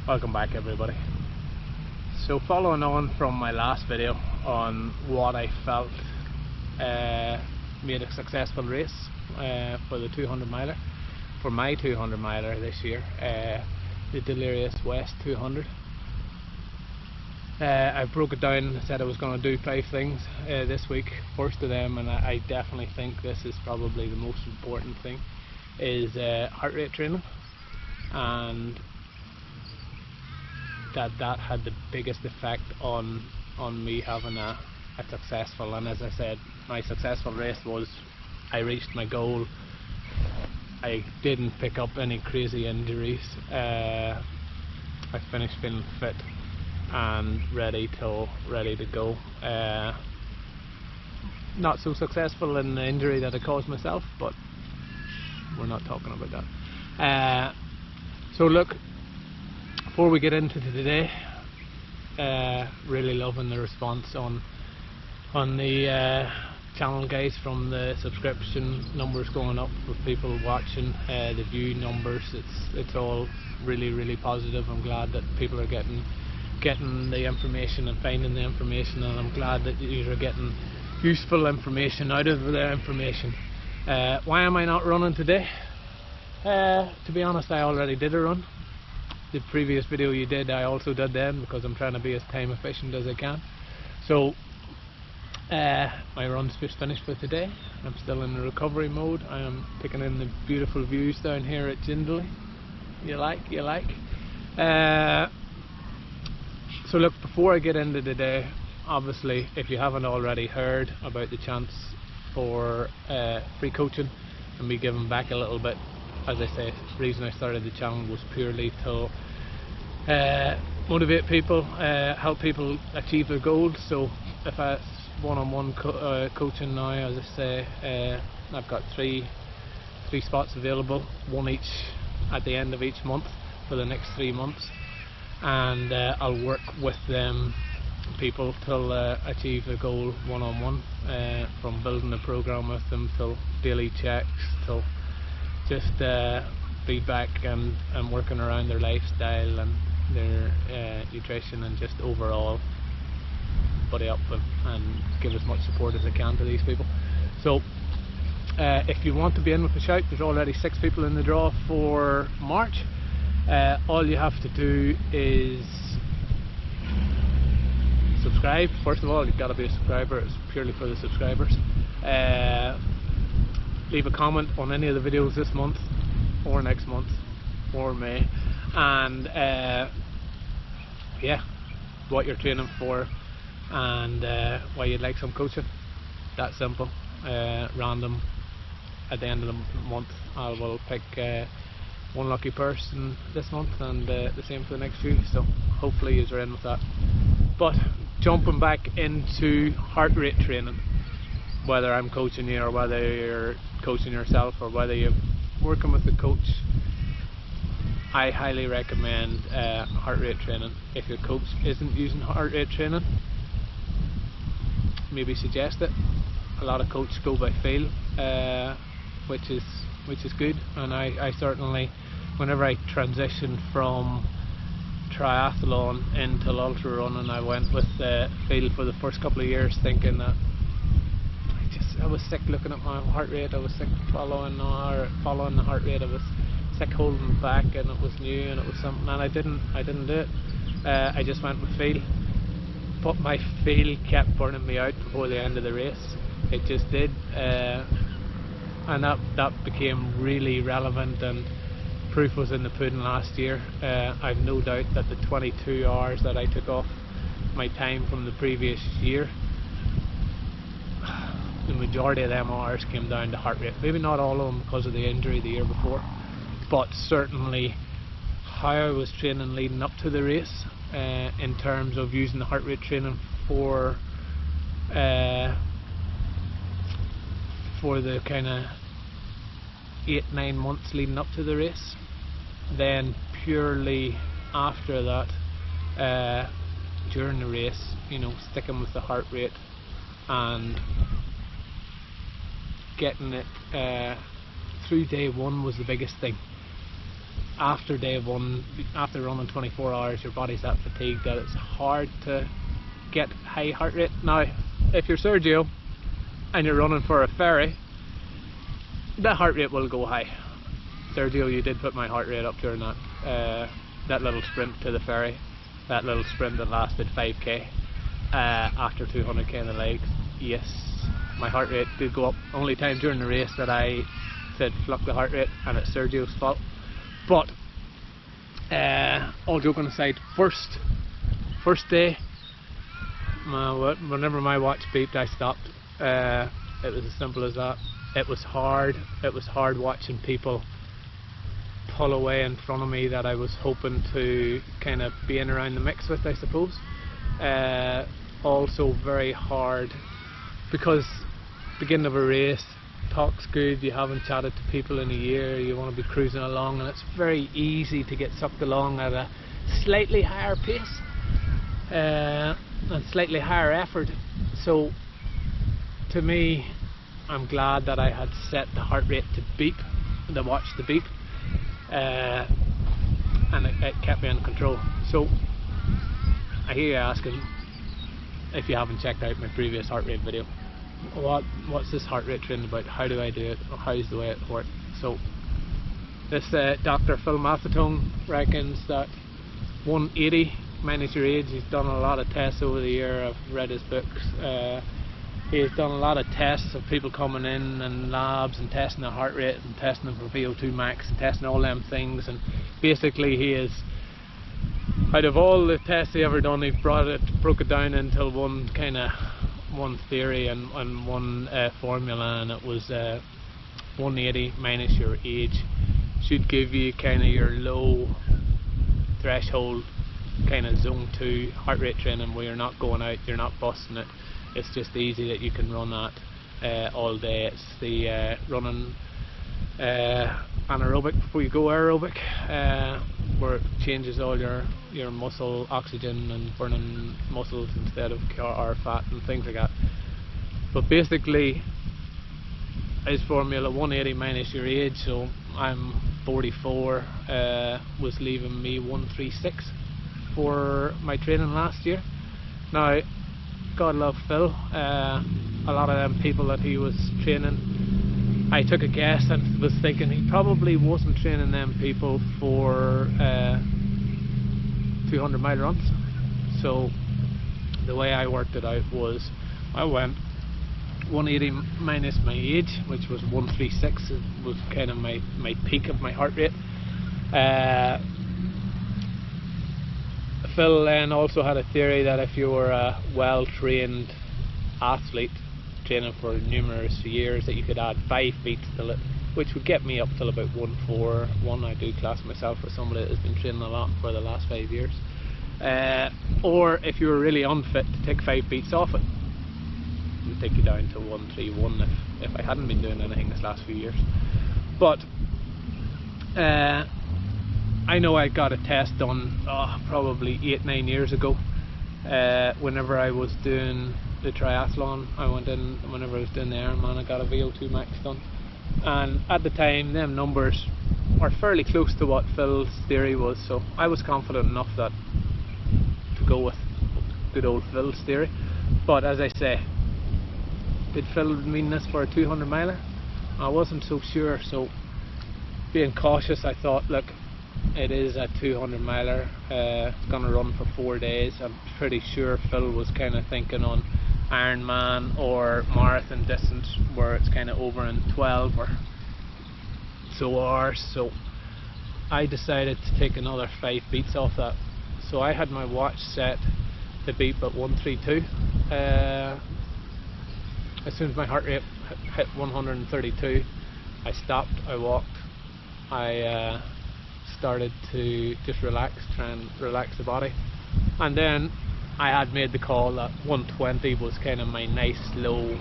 Welcome back, everybody. So following on from my last video on what I felt made a successful race for the 200 miler, for my 200 miler this year, the Delirious West 200. I broke it down and said I was going to do 5 things this week. First of them, and I definitely think this is probably the most important thing, is heart rate training, and that had the biggest effect on me having a successful, and as I said, my successful race was I reached my goal. I didn't pick up any crazy injuries. I finished feeling fit and ready to go. Not so successful in the injury that I caused myself, but we're not talking about that. So look, before we get into today, really loving the response on the channel, guys, from the subscription numbers going up, with people watching, the view numbers. It's all really positive. I'm glad that people are getting the information and finding the information, and I'm glad that you are getting useful information out of the information. Why am I not running today? To be honest, I already did a run. The previous video you did, I also did then, because I'm trying to be as time efficient as I can. So my run's just finished for today. I'm still in the recovery mode. I am taking in the beautiful views down here at Jindalee. You like? So look, before I get into today, obviously, if you haven't already heard about the chance for free coaching and me giving back a little bit, as I say, the reason I started the channel was purely to motivate people, help people achieve their goals. So if I one-on-one coaching now, as I say, I've got three spots available, one each at the end of each month for the next 3 months, and I'll work with them people till achieve their goal one-on-one, from building a program with them till daily checks, till just feedback and working around their lifestyle and their nutrition, and just overall buddy up and give as much support as I can to these people. So if you want to be in with a shout, there's already 6 people in the draw for March. All you have to do is subscribe. First of all, you've got to be a subscriber. It's purely for the subscribers. Leave a comment on any of the videos this month or next month or May, and yeah, what you're training for and why you'd like some coaching. That simple. Random. At the end of the month, I will pick one lucky person this month, and the same for the next few, so hopefully you're in with that. But jumping back into heart rate training, whether I'm coaching you or whether you're coaching yourself or whether you're working with a coach, I highly recommend heart rate training. If your coach isn't using heart rate training, maybe suggest it. A lot of coaches go by feel, which is good, and I certainly, whenever I transitioned from triathlon into ultra running, I went with feel for the first couple of years, thinking that I was sick looking at my heart rate. I was sick following the heart rate. I was sick holding back, and it was new and it was something, and I didn't do it. I just went with feel, but my feel kept burning me out before the end of the race. It just did, and that became really relevant, and proof was in the pudding last year. I've no doubt that the 22 hours that I took off my time from the previous year, the majority of them hours came down to heart rate. Maybe not all of them because of the injury the year before, but certainly how I was training leading up to the race, in terms of using the heart rate training for the kind of 8-9 months leading up to the race. Then purely after that, during the race, sticking with the heart rate and getting it through day 1 was the biggest thing. after day one, after running 24 hours, your body's that fatigued that it's hard to get high heart rate. Now, if you're Sergio and you're running for a ferry, that heart rate will go high. Sergio, you did put my heart rate up during that little sprint to the ferry, that little sprint that lasted 5k after 200k in the legs. Yes, my heart rate did go up. Only time during the race that I said fluck the heart rate, and it's Sergio's fault. But all joking aside, first day, whenever my watch beeped, I stopped. It was as simple as that. It was hard watching people pull away in front of me that I was hoping to kind of be in around the mix with, I suppose. Also very hard because beginning of a race, talk's good, you haven't chatted to people in a year, you want to be cruising along, and it's very easy to get sucked along at a slightly higher pace and slightly higher effort. So to me, I'm glad that I had set the heart rate to beep, the watch to beep, and it kept me in control. So I hear you asking, if you haven't checked out my previous heart rate video, what's this heart rate training about? How do I do it? Or how's the way it works? So this Dr. Phil Maffetone reckons that 180 minus your age. He's done a lot of tests over the year. I've read his books. He's done a lot of tests of people coming in labs and testing their heart rate and testing them for VO2 max and testing all them things, and basically he is, out of all the tests he ever done, he broke it down into one theory and one formula, and it was 180 minus your age should give you kind of your low threshold kind of zone 2 heart rate training, where you're not going out, you're not busting it. It's just easy that you can run that all day. It's the running anaerobic before you go aerobic, where it changes all your muscle oxygen and burning muscles instead of fat and things like that. But basically, his formula 180 minus your age, so I'm 44, was leaving me 136 for my training last year. Now, God love Phil, a lot of them people that he was training, I took a guess and was thinking he probably wasn't training them people for 200 mile runs. So the way I worked it out was I went 180 minus my age, which was 136. It was kind of my peak of my heart rate. Phil then also had a theory that if you were a well-trained athlete training for numerous years, that you could add 5 beats to it, which would get me up till about 141. I do class myself as somebody that has been training a lot for the last 5 years. Or if you were really unfit, to take 5 beats off it, it would take you down to 131 if I hadn't been doing anything this last few years. But I know I got a test done probably 8-9 years ago, whenever I was doing the triathlon. I went in, whenever I was doing the Ironman, I got a VO2 max done, and at the time them numbers are fairly close to what Phil's theory was, so I was confident enough that to go with good old Phil's theory. But as I say, did Phil mean this for a 200 miler? I wasn't so sure, so being cautious, I thought, look, it is a 200 miler, it's going to run for 4 days. I'm pretty sure Phil was kind of thinking on Ironman or marathon distance, where it's kind of over in 12 or so hours. So I decided to take another 5 beats off that. So I had my watch set to beep at 132. As soon as my heart rate hit 132, I stopped, I walked, I started to just relax, try and relax the body, and then I had made the call that 120 was kind of my nice low,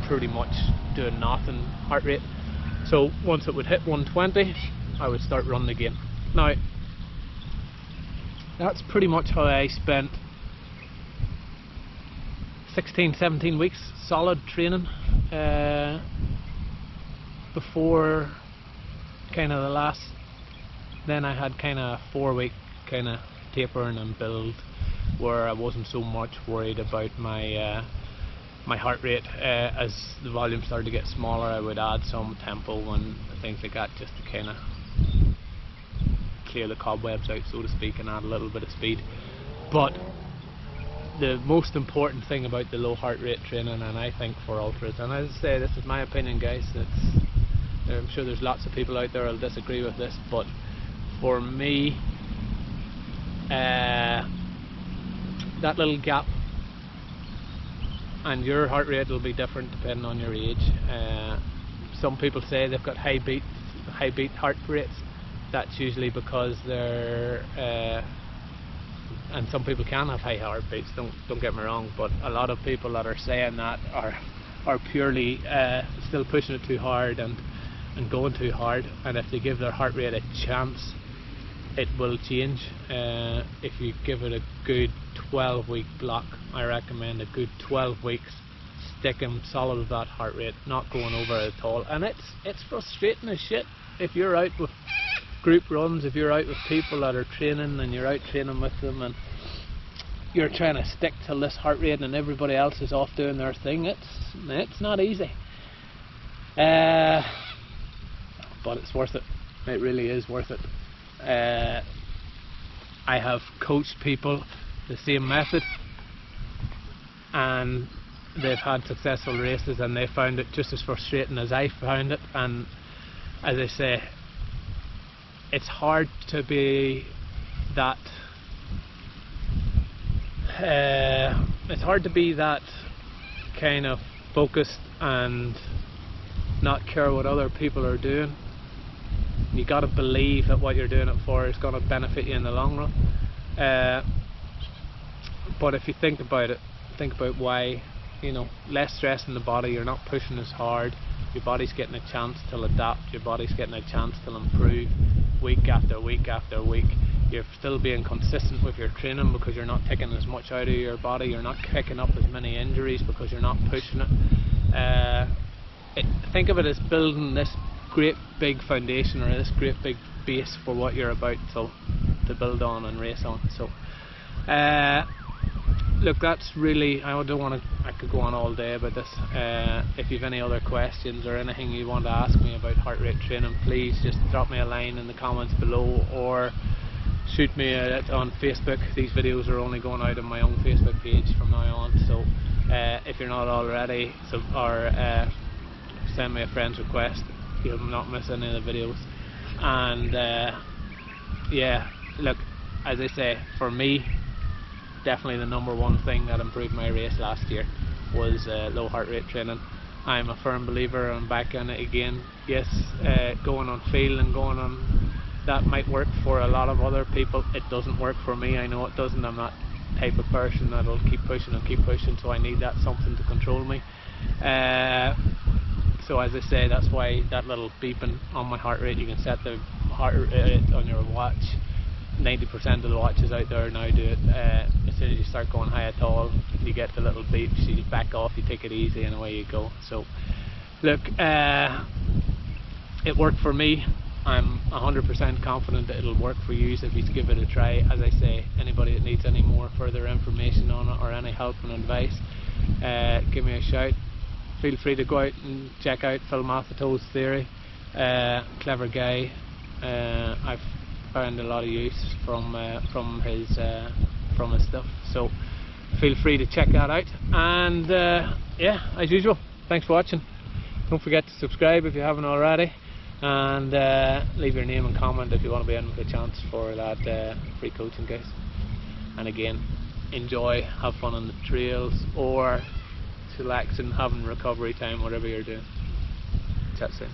pretty much doing nothing heart rate. So once it would hit 120, I would start running again. Now that's pretty much how I spent 16-17 weeks solid training before kind of the last Then I had kind of 4-week kind of tapering and build, where I wasn't so much worried about my my heart rate. As the volume started to get smaller, I would add some tempo and things like that, just to kind of clear the cobwebs out, so to speak, and add a little bit of speed. But the most important thing about the low heart rate training, and I think for ultras, and as I say, this is my opinion, guys, I'm sure there's lots of people out there who'll disagree with this, but for me, that little gap, and your heart rate will be different depending on your age. Some people say they've got high beat heart rates. That's usually because they're and some people can have high heartbeats, don't get me wrong, but a lot of people that are saying that are purely still pushing it too hard and going too hard, and if they give their heart rate a chance, it will change. If you give it a good 12-week block, I recommend a good 12 weeks, sticking solid with that heart rate, not going over it at all. And it's frustrating as shit if you're out with group runs, if you're out with people that are training and you're out training with them and you're trying to stick to this heart rate and everybody else is off doing their thing. It's not easy, but it's worth it. It really is worth it. I have coached people the same method and they've had successful races, and they found it just as frustrating as I found it. And as I say, it's hard to be that kind of focused and not care what other people are doing. You got to believe that what you're doing it for is going to benefit you in the long run. But if you think about it, think about why, less stress in the body, you're not pushing as hard, your body's getting a chance to adapt, your body's getting a chance to improve week after week after week. You're still being consistent with your training because you're not taking as much out of your body, you're not picking up as many injuries because you're not pushing it. Think of it as building this great big foundation, or this great big base for what you're about to build on and race on. So look, that's really, I could go on all day about this. If you've any other questions or anything you want to ask me about heart rate training, please just drop me a line in the comments below, or shoot me on Facebook. These videos are only going out on my own Facebook page from now on, so if you're not already, send me a friend's request. You'll not miss any of the videos. And yeah, look, as I say, for me, definitely the #1 thing that improved my race last year was low heart rate training. I'm a firm believer, I'm back in it again. Yes, going on feel and going on, that might work for a lot of other people. It doesn't work for me, I know it doesn't. I'm that type of person that'll keep pushing and keep pushing, so I need that something to control me. So as I say, that's why that little beeping on my heart rate, you can set the heart rate on your watch. 90% of the watches out there now do it. As soon as you start going high at all, you get the little beeps, you back off, you take it easy, and away you go. So look, it worked for me. I'm 100% confident that it'll work for you if you give it a try. As I say, anybody that needs any more further information on it or any help and advice, give me a shout. Feel free to go out and check out Phil Matheto's theory. Clever guy. I've found a lot of use from his stuff, so feel free to check that out. And yeah, as usual, thanks for watching. Don't forget to subscribe if you haven't already, and leave your name and comment if you want to be in with a chance for that free coaching, guys. And again, enjoy, have fun on the trails, or chillaxing, having recovery time, whatever you're doing. Chat soon.